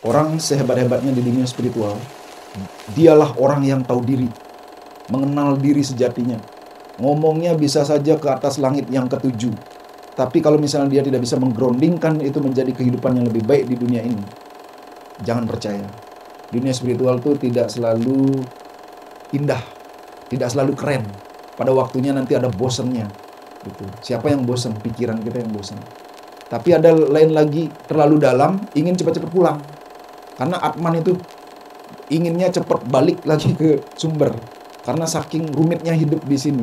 Orang sehebat-hebatnya di dunia spiritual, dialah orang yang tahu diri, mengenal diri sejatinya. Ngomongnya bisa saja ke atas langit yang ketujuh. Tapi kalau misalnya dia tidak bisa menggroundingkan itu menjadi kehidupan yang lebih baik di dunia ini, jangan percaya. Dunia spiritual itu tidak selalu indah, tidak selalu keren. Pada waktunya nanti ada bosannya. Gitu. Siapa yang bosan? Pikiran kita yang bosan. Tapi ada lain lagi, terlalu dalam, ingin cepat-cepat pulang. Karena Atman itu inginnya cepat balik lagi ke sumber. Karena saking rumitnya hidup di sini.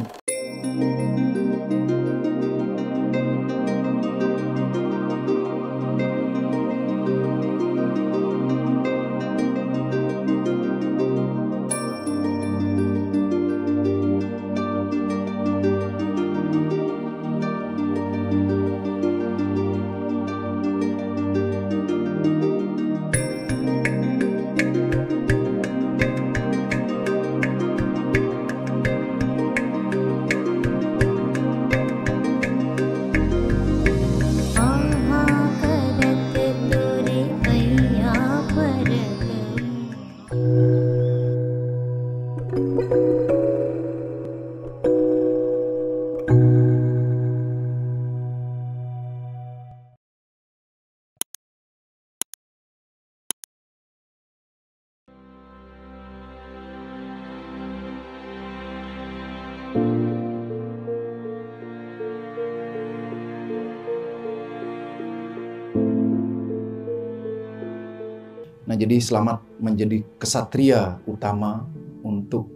Nah, jadi selamat menjadi kesatria utama untuk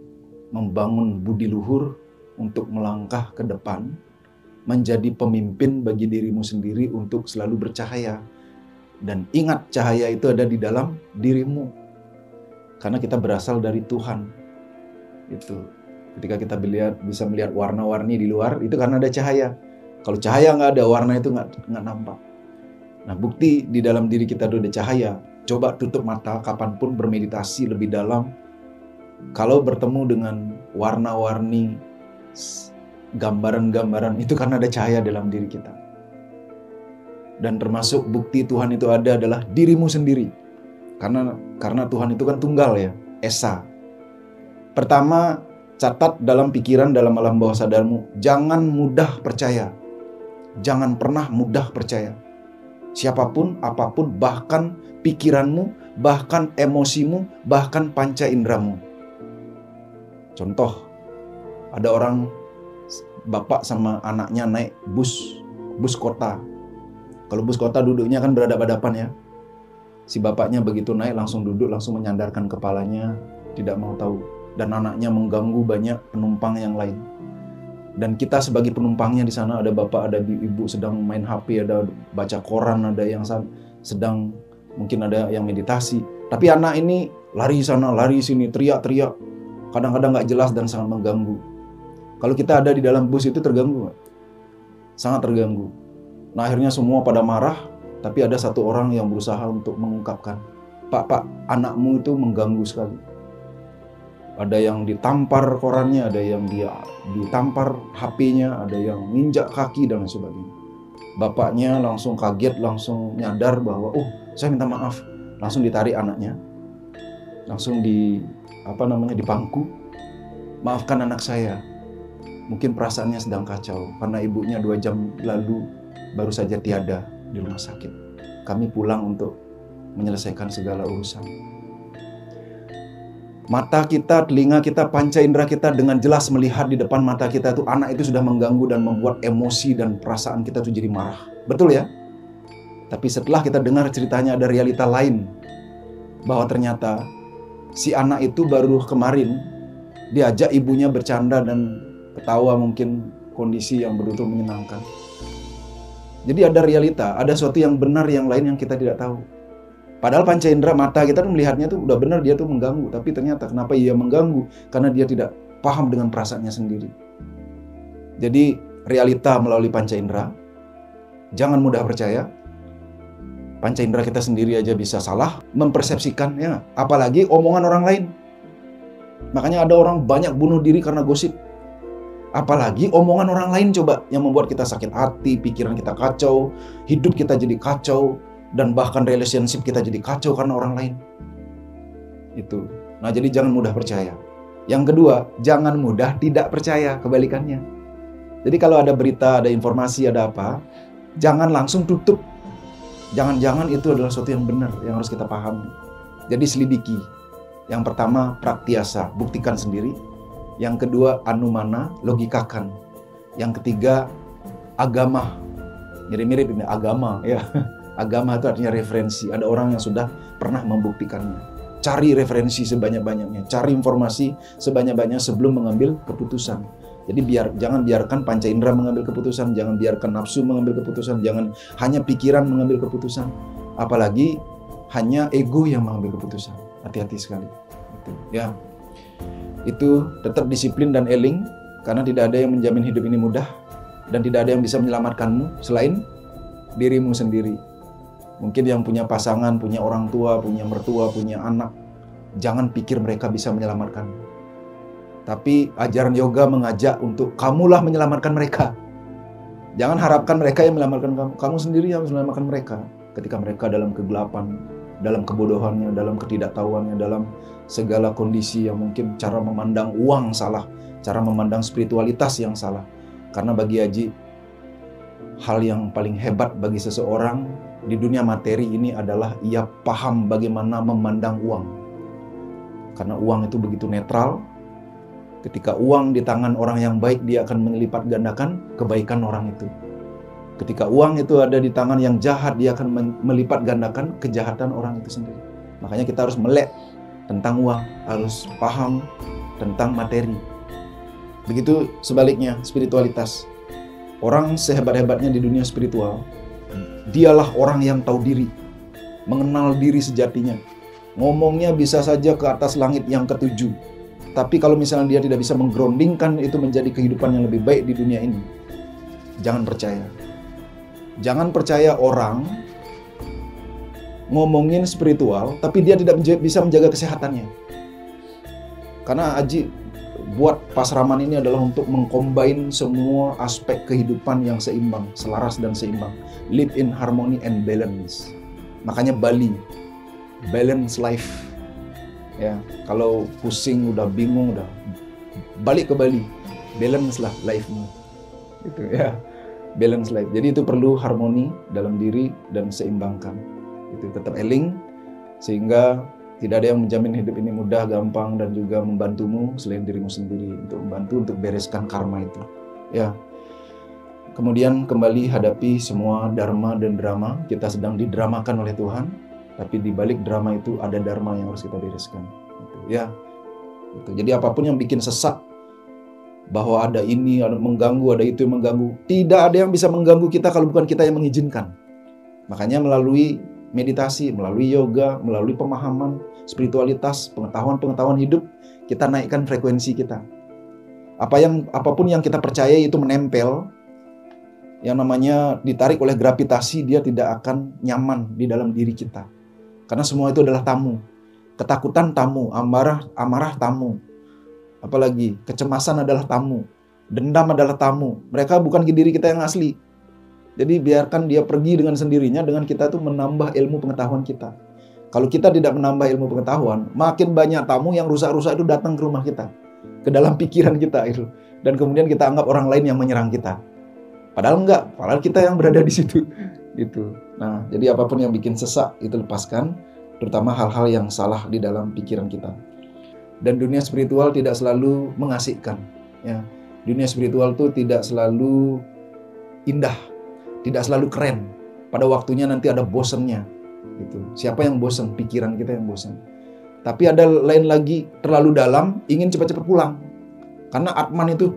membangun budi luhur, untuk melangkah ke depan, menjadi pemimpin bagi dirimu sendiri untuk selalu bercahaya. Dan ingat, cahaya itu ada di dalam dirimu. Karena kita berasal dari Tuhan. Itu. Ketika kita bisa melihat warna-warni di luar, itu karena ada cahaya. Kalau cahaya nggak ada, warna itu nggak nampak. Nah, bukti di dalam diri kita ada cahaya. Coba tutup mata kapanpun bermeditasi lebih dalam. Kalau bertemu dengan warna-warni, gambaran-gambaran, itu karena ada cahaya dalam diri kita. Dan termasuk bukti Tuhan itu ada adalah dirimu sendiri. Karena Tuhan itu kan tunggal ya, Esa. Pertama, catat dalam pikiran, dalam alam bawah sadarmu, jangan mudah percaya. Jangan pernah mudah percaya. Siapapun, apapun, bahkan pikiranmu, bahkan emosimu, bahkan panca indramu. Contoh, ada orang, bapak sama anaknya naik bus kota. Kalau bus kota duduknya kan berhadapan-hadapan ya. Si bapaknya begitu naik langsung duduk, langsung menyandarkan kepalanya, tidak mau tahu. Dan anaknya mengganggu banyak penumpang yang lain. Dan kita sebagai penumpangnya di sana, ada bapak, ada ibu sedang main HP, ada baca koran, ada yang sedang mungkin ada yang meditasi. Tapi anak ini lari sana, lari sini, teriak-teriak. Kadang-kadang nggak jelas dan sangat mengganggu. Kalau kita ada di dalam bus itu terganggu nggak? Sangat terganggu. Nah, akhirnya semua pada marah, tapi ada satu orang yang berusaha untuk mengungkapkan, Pak, anakmu itu mengganggu sekali. Ada yang ditampar korannya, ada yang dia ditampar HP-nya, ada yang nginjak kaki dan lain sebagainya. Bapaknya langsung kaget, langsung nyadar bahwa, saya minta maaf. Langsung ditarik anaknya, langsung dipangku. Maafkan anak saya. Mungkin perasaannya sedang kacau, karena ibunya 2 jam lalu baru saja tiada di rumah sakit. Kami pulang untuk menyelesaikan segala urusan. Mata kita, telinga kita, panca indera kita dengan jelas melihat di depan mata kita itu anak itu sudah mengganggu dan membuat emosi dan perasaan kita itu jadi marah. Betul ya? Tapi setelah kita dengar ceritanya ada realita lain. Bahwa ternyata si anak itu baru kemarin diajak ibunya bercanda dan ketawa, mungkin kondisi yang betul-betul menyenangkan. Jadi ada realita, ada sesuatu yang benar yang lain yang kita tidak tahu. Padahal panca indera mata kita tuh melihatnya tuh udah benar dia tuh mengganggu. Tapi ternyata kenapa ia mengganggu? Karena dia tidak paham dengan perasaannya sendiri. Jadi realita melalui panca indera. Jangan mudah percaya. Panca indera kita sendiri aja bisa salah mempersepsikan, ya. Apalagi omongan orang lain. Makanya ada orang banyak bunuh diri karena gosip. Apalagi omongan orang lain coba yang membuat kita sakit hati, pikiran kita kacau, hidup kita jadi kacau. dan bahkan relationship kita jadi kacau karena orang lain. Itu. Nah, jadi jangan mudah percaya. Yang kedua, jangan mudah tidak percaya, kebalikannya. Jadi kalau ada berita, ada informasi, ada apa, jangan langsung tutup. Jangan-jangan itu adalah sesuatu yang benar, yang harus kita pahami. Jadi selidiki. Yang pertama, praktiasa, buktikan sendiri. Yang kedua, anumana, logikakan. Yang ketiga, agama. Mirip-mirip ini, agama ya. Agama itu artinya referensi. Ada orang yang sudah pernah membuktikannya. Cari referensi sebanyak-banyaknya. Cari informasi sebanyak-banyaknya sebelum mengambil keputusan. Jadi jangan biarkan panca indera mengambil keputusan. Jangan biarkan nafsu mengambil keputusan. Jangan hanya pikiran mengambil keputusan. Apalagi hanya ego yang mengambil keputusan. Hati-hati sekali. Ya, itu tetap disiplin dan eling. Karena tidak ada yang menjamin hidup ini mudah. Dan tidak ada yang bisa menyelamatkanmu selain dirimu sendiri. Mungkin yang punya pasangan, punya orang tua, punya mertua, punya anak. Jangan pikir mereka bisa menyelamatkanmu. Tapi ajaran yoga mengajak untuk kamulah menyelamatkan mereka. Jangan harapkan mereka yang menyelamatkan kamu. Kamu sendiri yang menyelamatkan mereka. Ketika mereka dalam kegelapan, dalam kebodohannya, dalam ketidaktahuannya, dalam segala kondisi yang mungkin cara memandang uang salah, cara memandang spiritualitas yang salah. Karena bagi Aji, hal yang paling hebat bagi seseorang di dunia materi ini adalah ia paham bagaimana memandang uang. Karena uang itu begitu netral. Ketika uang di tangan orang yang baik, dia akan melipat gandakan kebaikan orang itu. Ketika uang itu ada di tangan yang jahat, dia akan melipat gandakan kejahatan orang itu sendiri. Makanya kita harus melek tentang uang, harus paham tentang materi. Begitu sebaliknya, spiritualitas. Orang sehebat-hebatnya di dunia spiritual, dialah orang yang tahu diri, mengenal diri sejatinya. Ngomongnya bisa saja ke atas langit yang ketujuh. Tapi kalau misalnya dia tidak bisa menggroundingkan itu menjadi kehidupan yang lebih baik di dunia ini, jangan percaya. Jangan percaya orang ngomongin spiritual, tapi dia tidak bisa menjaga kesehatannya. Karena Aji buat Pasraman ini adalah untuk mengcombine semua aspek kehidupan yang seimbang, selaras dan seimbang. Live in harmony and balance. Makanya Bali, balance life. Ya, kalau pusing, udah bingung, udah balik ke Bali, balance lah life-mu. Gitu ya, balance life. Jadi itu perlu harmoni dalam diri dan seimbangkan. Itu tetap eling sehingga tidak ada yang menjamin hidup ini mudah, gampang, dan juga membantumu selain dirimu sendiri untuk membantu untuk bereskan karma itu. Ya. Kemudian kembali hadapi semua dharma dan drama. Kita sedang didramakan oleh Tuhan, tapi di balik drama itu ada dharma yang harus kita bereskan. Gitu. Ya. Gitu. Jadi apapun yang bikin sesak, bahwa ada ini, ada mengganggu, ada itu yang mengganggu. Tidak ada yang bisa mengganggu kita kalau bukan kita yang mengizinkan. Makanya melalui meditasi, melalui yoga, melalui pemahaman, spiritualitas, pengetahuan-pengetahuan hidup, kita naikkan frekuensi kita. Apapun yang kita percaya itu menempel, yang namanya ditarik oleh gravitasi, dia tidak akan nyaman di dalam diri kita. Karena semua itu adalah tamu. Ketakutan tamu, amarah tamu. Apalagi kecemasan adalah tamu. Dendam adalah tamu. Mereka bukan diri kita yang asli. Jadi biarkan dia pergi dengan sendirinya dengan kita tuh menambah ilmu pengetahuan kita. Kalau kita tidak menambah ilmu pengetahuan, makin banyak tamu yang rusak-rusak itu datang ke rumah kita, ke dalam pikiran kita itu. Dan kemudian kita anggap orang lain yang menyerang kita. Padahal enggak, padahal kita yang berada di situ. Gitu. Nah, jadi apapun yang bikin sesak itu lepaskan, terutama hal-hal yang salah di dalam pikiran kita. Dan dunia spiritual tidak selalu mengasihkan. Ya. Dunia spiritual itu tidak selalu indah, tidak selalu keren. Pada waktunya nanti ada bosennya. Gitu. Siapa yang bosen? Pikiran kita yang bosen. Tapi ada lain lagi, terlalu dalam, ingin cepat-cepat pulang. Karena Atman itu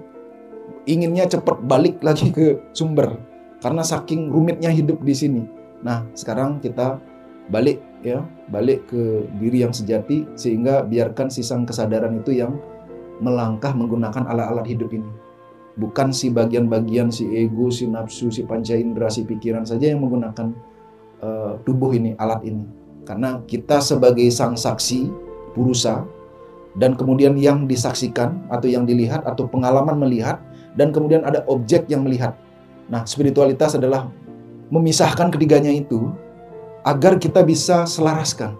inginnya cepat balik lagi ke sumber. Karena saking rumitnya hidup di sini. Nah, sekarang kita balik ke diri yang sejati, sehingga biarkan sisang kesadaran itu yang melangkah menggunakan alat-alat hidup ini. Bukan si bagian-bagian, si ego, si nafsu, si panca indera, si pikiran saja yang menggunakan tubuh ini, alat ini. Karena kita sebagai sang saksi, purusa, dan kemudian yang disaksikan atau yang dilihat atau pengalaman melihat, dan kemudian ada objek yang melihat. Nah, spiritualitas adalah memisahkan ketiganya itu agar kita bisa selaraskan.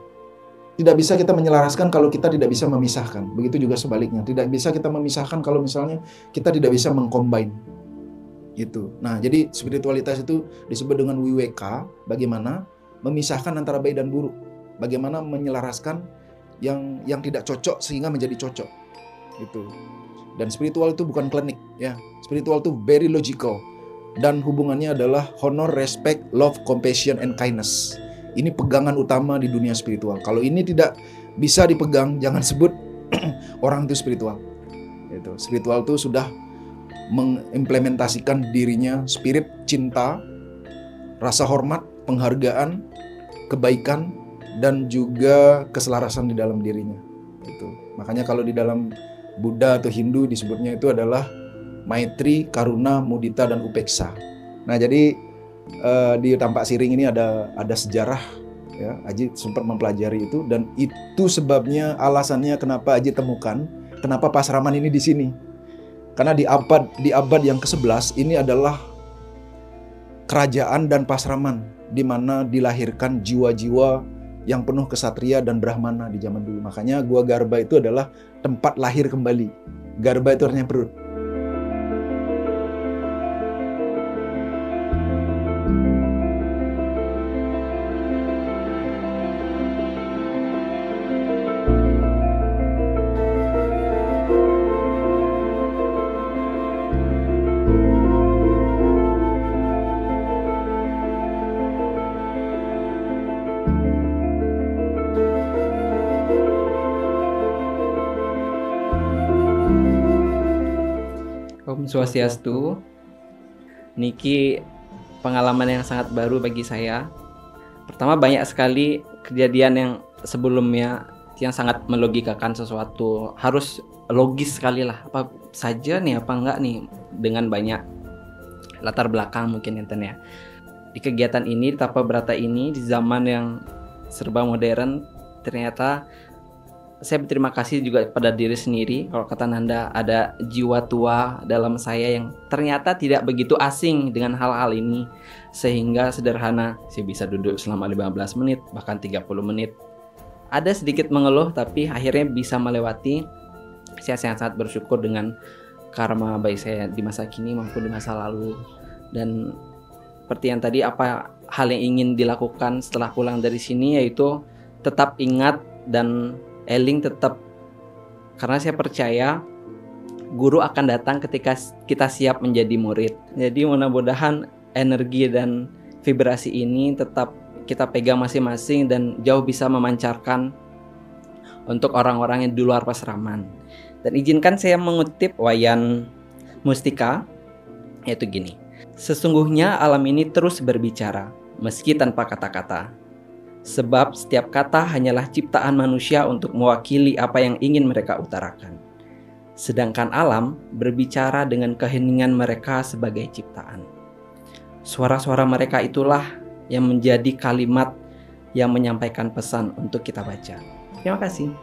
Tidak bisa kita menyelaraskan kalau kita tidak bisa memisahkan. Begitu juga sebaliknya. Tidak bisa kita memisahkan kalau misalnya kita tidak bisa mengcombine. Gitu. Nah, jadi spiritualitas itu disebut dengan wiweka, bagaimana memisahkan antara baik dan buruk. Bagaimana menyelaraskan yang tidak cocok sehingga menjadi cocok. Gitu. Dan spiritual itu bukan klinik, ya. Spiritual itu very logical. Dan hubungannya adalah honor, respect, love, compassion, and kindness. Ini pegangan utama di dunia spiritual. Kalau ini tidak bisa dipegang, jangan sebut orang itu spiritual. Gitu. Spiritual itu sudah mengimplementasikan dirinya spirit, cinta, rasa hormat, penghargaan, kebaikan, dan juga keselarasan di dalam dirinya. Gitu. Makanya kalau di dalam Buddha atau Hindu disebutnya itu adalah Maitri, Karuna, Mudita, dan Upeksa. Nah, jadi di Tampak Siring ini ada sejarah, ya. Aji sempat mempelajari itu, dan itu sebabnya, alasannya kenapa Aji temukan kenapa Pasraman ini di sini. Karena di abad yang ke-11 ini adalah kerajaan dan pasraman di mana dilahirkan jiwa-jiwa yang penuh kesatria dan brahmana di zaman dulu. Makanya Gua Garba itu adalah tempat lahir kembali. Garba itu artinya perut. Om Swastiastu. Niki pengalaman yang sangat baru bagi saya. Pertama, banyak sekali kejadian yang sebelumnya yang sangat melogikakan sesuatu. Harus logis sekali lah. Apa saja nih, apa enggak nih, dengan banyak latar belakang mungkin enten ya. Di kegiatan ini, Tapa Brata ini, di zaman yang serba modern, ternyata saya berterima kasih juga pada diri sendiri. Kalau kata Nanda, ada jiwa tua dalam saya yang ternyata tidak begitu asing dengan hal-hal ini. Sehingga sederhana, saya bisa duduk selama 15 menit, bahkan 30 menit. Ada sedikit mengeluh, tapi akhirnya bisa melewati. Saya sangat bersyukur dengan karma baik saya di masa kini maupun di masa lalu. Dan seperti yang tadi, apa hal yang ingin dilakukan setelah pulang dari sini, yaitu tetap ingat dan eling tetap, karena saya percaya guru akan datang ketika kita siap menjadi murid. Jadi mudah-mudahan energi dan vibrasi ini tetap kita pegang masing-masing dan jauh bisa memancarkan untuk orang-orang yang di luar Pasraman. Dan izinkan saya mengutip Wayan Mustika, yaitu gini: sesungguhnya alam ini terus berbicara meski tanpa kata-kata. Sebab setiap kata hanyalah ciptaan manusia untuk mewakili apa yang ingin mereka utarakan. Sedangkan alam berbicara dengan keheningan mereka sebagai ciptaan. Suara-suara mereka itulah yang menjadi kalimat yang menyampaikan pesan untuk kita baca. Terima kasih.